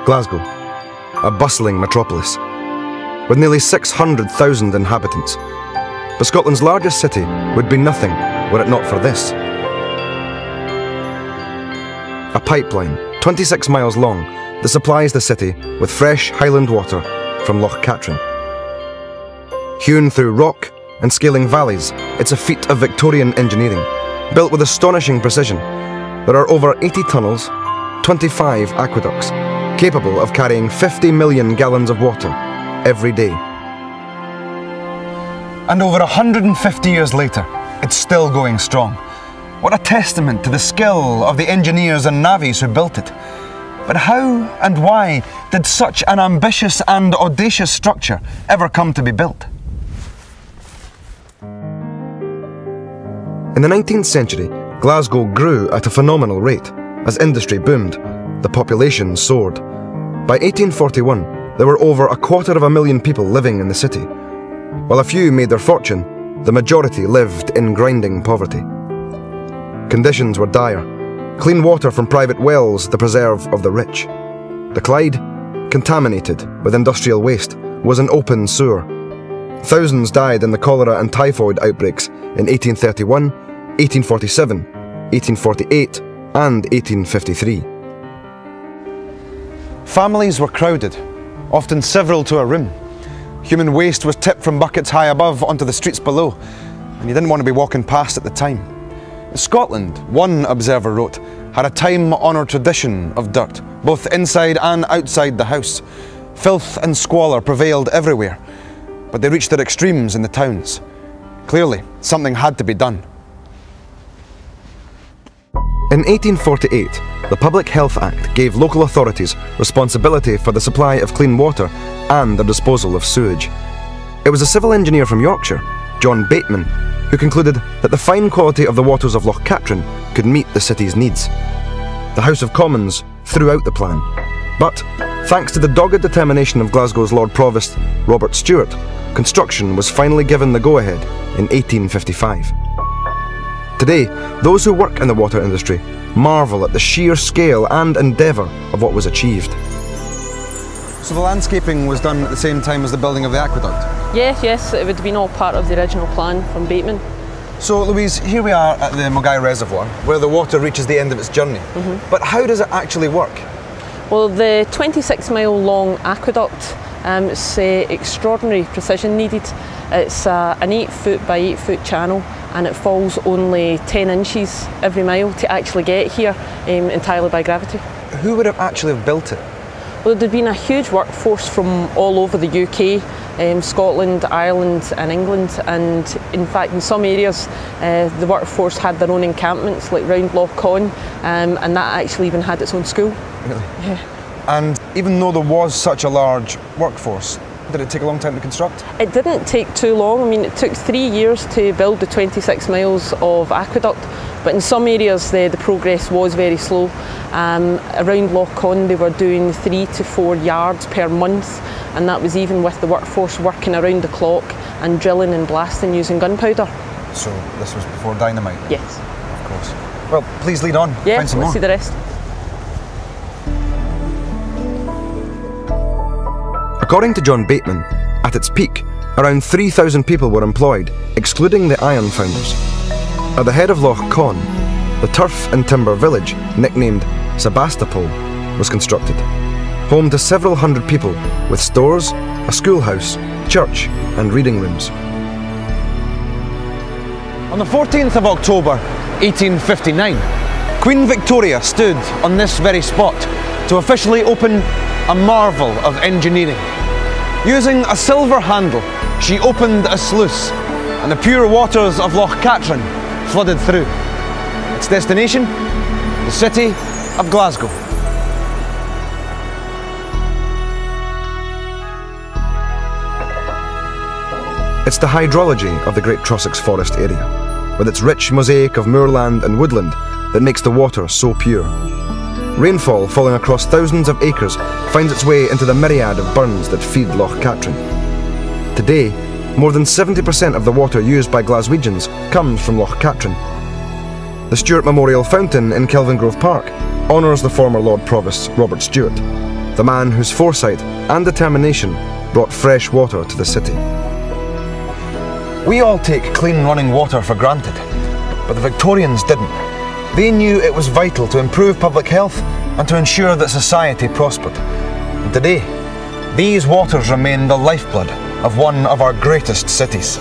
Glasgow, a bustling metropolis, with nearly 600,000 inhabitants. But Scotland's largest city would be nothing were it not for this. A pipeline, 26 miles long, that supplies the city with fresh Highland water from Loch Katrine. Hewn through rock and scaling valleys, it's a feat of Victorian engineering, built with astonishing precision. There are over 80 tunnels, 25 aqueducts, capable of carrying 50 million gallons of water every day. And over 150 years later, it's still going strong. What a testament to the skill of the engineers and navvies who built it. But how and why did such an ambitious and audacious structure ever come to be built? In the 19th century, Glasgow grew at a phenomenal rate. As industry boomed, the population soared. By 1841, there were over 250,000 people living in the city. While a few made their fortune, the majority lived in grinding poverty. Conditions were dire. Clean water from private wells, the preserve of the rich. The Clyde, contaminated with industrial waste, was an open sewer. Thousands died in the cholera and typhoid outbreaks in 1831, 1847, 1848 and 1853. Families were crowded, often several to a room. Human waste was tipped from buckets high above onto the streets below, and you didn't want to be walking past at the time. Scotland, one observer wrote, had a time-honoured tradition of dirt, both inside and outside the house. Filth and squalor prevailed everywhere, but they reached their extremes in the towns. Clearly, something had to be done. In 1848, the Public Health Act gave local authorities responsibility for the supply of clean water and the disposal of sewage. It was a civil engineer from Yorkshire, John Bateman, who concluded that the fine quality of the waters of Loch Katrine could meet the city's needs. The House of Commons threw out the plan, but thanks to the dogged determination of Glasgow's Lord Provost, Robert Stewart, construction was finally given the go-ahead in 1855. Today, those who work in the water industry marvel at the sheer scale and endeavour of what was achieved. So the landscaping was done at the same time as the building of the aqueduct? Yes, it would have been all part of the original plan from Bateman. So Louise, here we are at the Mogai Reservoir, where the water reaches the end of its journey. But how does it actually work? Well, the 26-mile long aqueduct, it's extraordinary precision needed. It's an 8-foot by 8-foot channel, and it falls only 10 inches every mile to actually get here entirely by gravity. Who would have actually built it? Well, there'd been a huge workforce from all over the UK, Scotland, Ireland and England, and in fact in some areas the workforce had their own encampments, like round Loch Katrine, and that actually even had its own school. Really? Yeah. And even though there was such a large workforce, did it take a long time to construct? It didn't take too long. I mean, it took 3 years to build the 26 miles of aqueduct, but in some areas the progress was very slow. Around Loch Katrine they were doing 3 to 4 yards per month, and that was even with the workforce working around the clock and drilling and blasting using gunpowder. So this was before dynamite then? Yes. Of course. Well, please lead on. Yeah, Find some let's more. see the rest. According to John Bateman, at its peak, around 3,000 people were employed, excluding the iron founders. At the head of Loch Katrine, the turf and timber village, nicknamed Sebastopol, was constructed, home to several hundred people with stores, a schoolhouse, church and reading rooms. On the 14th of October 1859, Queen Victoria stood on this very spot to officially open a marvel of engineering. Using a silver handle, she opened a sluice, and the pure waters of Loch Katrine flooded through. Its destination, the city of Glasgow. It's the hydrology of the Great Trossachs Forest area, with its rich mosaic of moorland and woodland, that makes the water so pure. Rainfall falling across thousands of acres finds its way into the myriad of burns that feed Loch Katrine. Today, more than 70% of the water used by Glaswegians comes from Loch Katrine. The Stewart Memorial Fountain in Kelvingrove Park honours the former Lord Provost Robert Stewart. the man whose foresight and determination brought fresh water to the city. We all take clean running water for granted, but the Victorians didn't. They knew it was vital to improve public health and to ensure that society prospered. And today, these waters remain the lifeblood of one of our greatest cities.